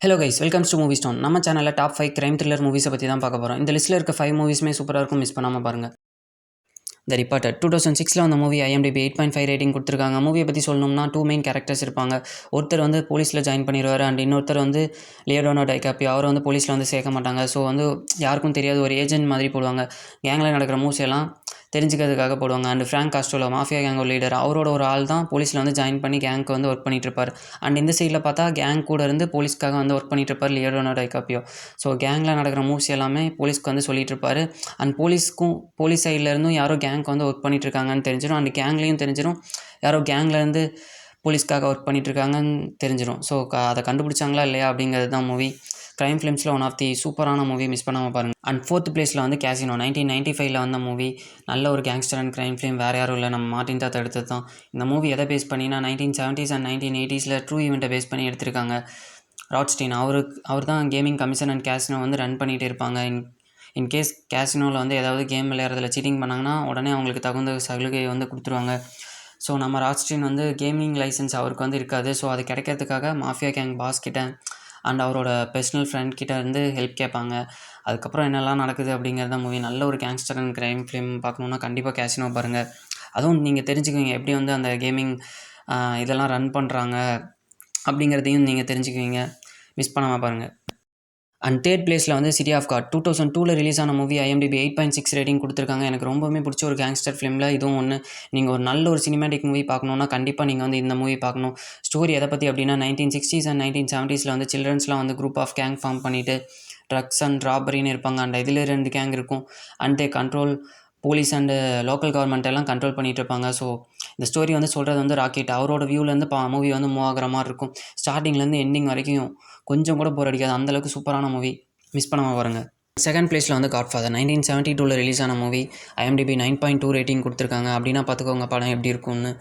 Hello guys, welcomes to movie stone. நம்ம சேனலில் top 5 crime thriller மூவிஸை பற்றி தான் பார்க்க போகிறோம். இந்த லிஸ்ட்டில் இருக்க 5 மூவிஸுமே சூப்பராக இருக்கும், மிஸ் பண்ணாமல் பாருங்கள். த ரிப்போர்ட்டர் 2006 வந்த மூவி. IMDb 8.5 ரேட்டிங் கொடுத்துருக்காங்க. மூவியை பற்றி சொல்லணும்னா 2 மெயின் கேரக்டர்ஸ் இருப்பாங்க. ஒருத்தர் வந்து போலீஸில் ஜாயின் பண்ணிடுவார் அண்ட் இன்னொருத்தர் வந்து லியோனார்டோ டிகாப்ரியோ. அவரை வந்து போலீஸில் வந்து சேர்க்க மாட்டாங்க. ஸோ வந்து யாருக்கும் தெரியாது, ஒரு ஏஜென்ட் மாதிரி போடுவாங்க. கேங்கில் நடக்கிற மூவ்ஸ் எல்லாம் தெரிஞ்சுக்கிறதுக்காக போடுவாங்க. அண்ட் ஃப்ராங்க் காஸ்ட்ரோலோ, மாஃபியா கேங் ஒரு லீடர், அவரோட ஒரு ஆள் தான் போலீஸில் வந்து ஜாயின் பண்ணி கேங்க்கு வந்து ஒர்க் பண்ணிட்டு இருப்பார். அண்ட் இந்த சைடில் பார்த்தா கேங் கூட இருந்து போலீஸ்க்காக வந்து ஒர்க் பண்ணிட்டு இருப்பார் லியோனார்டோ டிகாப்ரியோ. ஸோ கேங்கில் நடக்கிற மூவ்ஸ் எல்லாமே போலீஸ்க்கு வந்து சொல்லிட்டு இருப்பார். அண்ட் போலீஸ் சைட்லேருந்தும் யாரோ கேங்க்கு வந்து ஒர்க் பண்ணிட்டு இருக்காங்கன்னு தெரிஞ்சிடும். அண்ட் கேங்லேயும் தெரிஞ்சிடும் யாரோ கேங்லேருந்து போலீஸ்க்காக ஒர்க் பண்ணிகிட்ருக்காங்கன்னு தெரிஞ்சிடும். ஸோ அதை கண்டுபிடிச்சாங்களா இல்லையா அப்படிங்கிறது தான் மூவி. க்ரைம் ஃபிலிம்ஸில் ஒன் ஆஃப் தி சூப்பரான மூவி, மிஸ் பண்ணாமல் பாருங்கள். அண்ட் 4th பிளேஸில் வந்து கேசினோ 1995 வந்த மூவி. நல்ல ஒரு கேங்ஸ்டர் அண்ட் க்ரைம் ஃபிலிம், வேறு யாரும் இல்லை, நம்ம மார்ட்டின் தாத்தா எடுத்தது தான். இந்த மூவி எதை பேஸ் பண்ணினா 1970s அண்ட் 1980s ட்ரூ ஈவெண்ட்டை பேஸ் பண்ணி எடுத்திருக்காங்க. ராட்ஸ்டீன் அவர் தான் கேமிங் கமிஷன் அண்ட் கேசினோ வந்து ரன் பண்ணிகிட்டு இருப்பாங்க. இன்கேஸ் கேசினோவில் வந்து ஏதாவது கேம் விளையாடுறதுல சீட்டிங் பண்ணாங்கன்னா உடனே அவங்களுக்கு தகுந்த சலுகையை வந்து கொடுத்துருவாங்க. ஸோ நம்ம ராட்ஸ்டீன் வந்து கேமிங் லைசன்ஸ் அவருக்கு வந்து இருக்காது. ஸோ அது கிடைக்கிறதுக்காக மாஃபியா கேங் பாஸ் கிட்ட அண்ட் அவரோட பர்சனல் ஃப்ரெண்ட் கிட்ட இருந்து ஹெல்ப் கேட்பாங்க. அதுக்கப்புறம் என்னெல்லாம் நடக்குது அப்படிங்கிறத மூவி. நல்ல ஒரு கேங்ஸ்டர் அண்ட் க்ரைம் ஃபிலிம் பார்க்கணுன்னா கண்டிப்பாக கேசினோ பாருங்கள். அதுவும் நீங்கள் தெரிஞ்சுக்குவீங்க எப்படி வந்து அந்த கேமிங் இதெல்லாம் ரன் பண்ணுறாங்க அப்படிங்கிறதையும் நீங்கள் தெரிஞ்சுக்குவீங்க. மிஸ் பண்ணாமல் பாருங்கள். அண்ட் 3rd பிளேஸில் வந்து சிட்டி ஆஃப் காட் 2002 ரிலீஸ் ஆன மூவி. IMDb 8.6 ரேட்டிங் கொடுத்துருக்காங்க. எனக்கு ரொம்பவுமே பிடிச்ச ஒரு கேங்ஸ்டர் ஃபிலிமில் இதுவும் ஒன்று. நீங்கள் ஒரு நல்ல ஒரு சினிமேட்டிக் மூவி பார்க்கணுன்னா கண்டிப்பாக நீங்கள் வந்து இந்த மூவி பார்க்கணும். ஸ்டோரி எதை பற்றி அப்படின்னா 1960s அண்ட் 1970s வந்து சில்ட்ரன்ஸ்லாம் வந்து குரூப் ஆஃப் கேங் ஃபார்ம் பண்ணிவிட்டு ட்ரக்ஸ் அண்ட் ராபரின்னு இருப்பாங்க. அண்ட் இதில் 2 கேங் இருக்கும். And they control police and local government எல்லாம் கண்ட்ரோல் பண்ணிகிட்டு இருப்பாங்க. ஸோ இந்த ஸ்டோரி வந்து சொல்கிறது வந்து ராக்கெட் அவரோட வியூலேருந்து மூவி வந்து மூவ் ஆகிற மாதிரி இருக்கும். ஸ்டார்டிங்லேருந்து எண்டிங் வரைக்கும் கொஞ்சம் கூட போர் அடிக்காது, அந்தளவுக்கு சூப்பரான மூவி. மிஸ் பண்ணாமல் பாருங்கள். 2nd பிளேஸில் வந்து காட்ஃபாதர் 1972 ரிலீஸ் ஆன மூவி. IMDb 9.2 ரேட்டிங் கொடுத்துருக்காங்க. அப்படின்னா பார்த்துக்கோங்க படம் எப்படி இருக்கும்னு.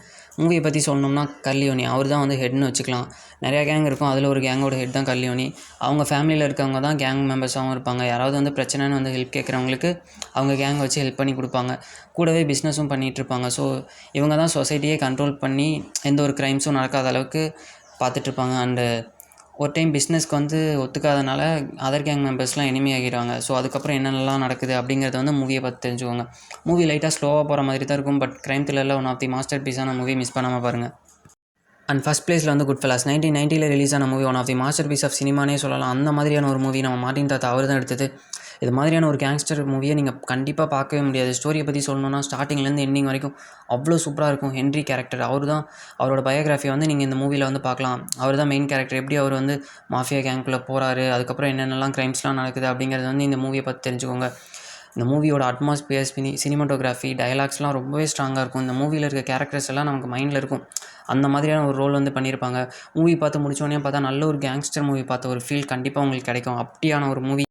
மூவியை பற்றி சொல்லணும்னா கர்லியோனி அவர் தான் வந்து ஹெட்னு வச்சுக்கலாம். நிறையா கேங் இருக்கும், அதில் ஒரு கேங்கோட ஹெட் தான் கர்லியோனி. அவங்க ஃபேமிலியில் இருக்கவங்க தான் கேங் மெம்பர்ஸாகவும் இருப்பாங்க. யாராவது வந்து பிரச்சனைன்னு வந்து ஹெல்ப் கேட்குறவங்களுக்கு அவங்க கேங் வச்சு ஹெல்ப் பண்ணி கொடுப்பாங்க. கூடவே பிஸ்னஸும் பண்ணிகிட்ருப்பாங்க. ஸோ இவங்க தான் சொசைட்டியே கண்ட்ரோல் பண்ணி எந்த ஒரு க்ரைம்ஸும் நடக்காத அளவுக்கு பார்த்துட்ருப்பாங்க. அண்டு ஒரு டைம் பிஸ்னஸ்க்கு வந்து ஒத்துக்காதனால அதர் கேங் மெம்பர்ஸ்லாம் எனிமி ஆகிடுவாங்க. ஸோ அதுக்கப்புறம் என்னென்னலாம் நடக்குது அப்படிங்கிறத வந்து மூவியை பார்த்து தெரிஞ்சுக்கோங்க. மூவி லைட்டாக ஸ்லோவாக போகிற மாதிரி தான் இருக்கும், பட் க்ரைம் த்ரில்லரில் ஒன் ஆஃப் தி மாஸ்டர் பீஸான மூவி. மிஸ் பண்ணாமல் பாருங்கள். அண்ட் ஃபஸ்ட் பிளேஸில் வந்து குட் ஃபெல்லாஸ் 1990 ரிலீஸ் ஆன movie. One of the masterpiece of சினிமானே சொல்லலாம். அந்த மாதிரியான ஒரு மூவி நம்ம மார்ட்டின் தாத்தா அவர் தான் எடுத்தது. இது மாதிரியான ஒரு கேங்ஸ்டர் மூவியை நீங்கள் கண்டிப்பாக பார்க்கவே முடியாது. ஸ்டோரியை பற்றி சொல்லணுன்னா ஸ்டார்டிங்லேருந்து எண்டிங் வரைக்கும் அவ்வளோ சூப்பராக இருக்கும். ஹென்ரி கேரக்டர் அவரோட பயோகிராஃபியை வந்து நீங்கள் இந்த மூவியில் வந்து பார்க்கலாம். அவர் தான் மெயின் கேரக்டர். எப்படி அவர் வந்து மாஃபியா கேங்க்குள்ளே போகிறாரு, அதுக்கப்புறம் என்னென்னலாம் க்ரைம்ஸ்லாம் நடக்குது அப்படிங்கிறது வந்து இந்த மூவியை பார்த்து தெரிஞ்சுக்கோங்க. இந்த மூவியோட அட்மாஸ்பியர், சினிமாட்டோகிராஃபி, டயலாக்ஸ்லாம் ரொம்பவே ஸ்ட்ராங்காக இருக்கும். இந்த மூவியில் இருக்க கேரக்டர்ஸ் எல்லாம் நமக்கு மைண்டில் இருக்கும். அந்த மாதிரியான ஒரு ரோல் வந்து பண்ணியிருப்பாங்க. மூவி பார்த்து முடிச்சோடனே பார்த்தா நல்ல ஒரு கேங்ஸ்டர் மூவி பார்த்த ஒரு ஃபீல் கண்டிப்பாக உங்களுக்கு கிடைக்கும். அப்படியான ஒரு மூவி.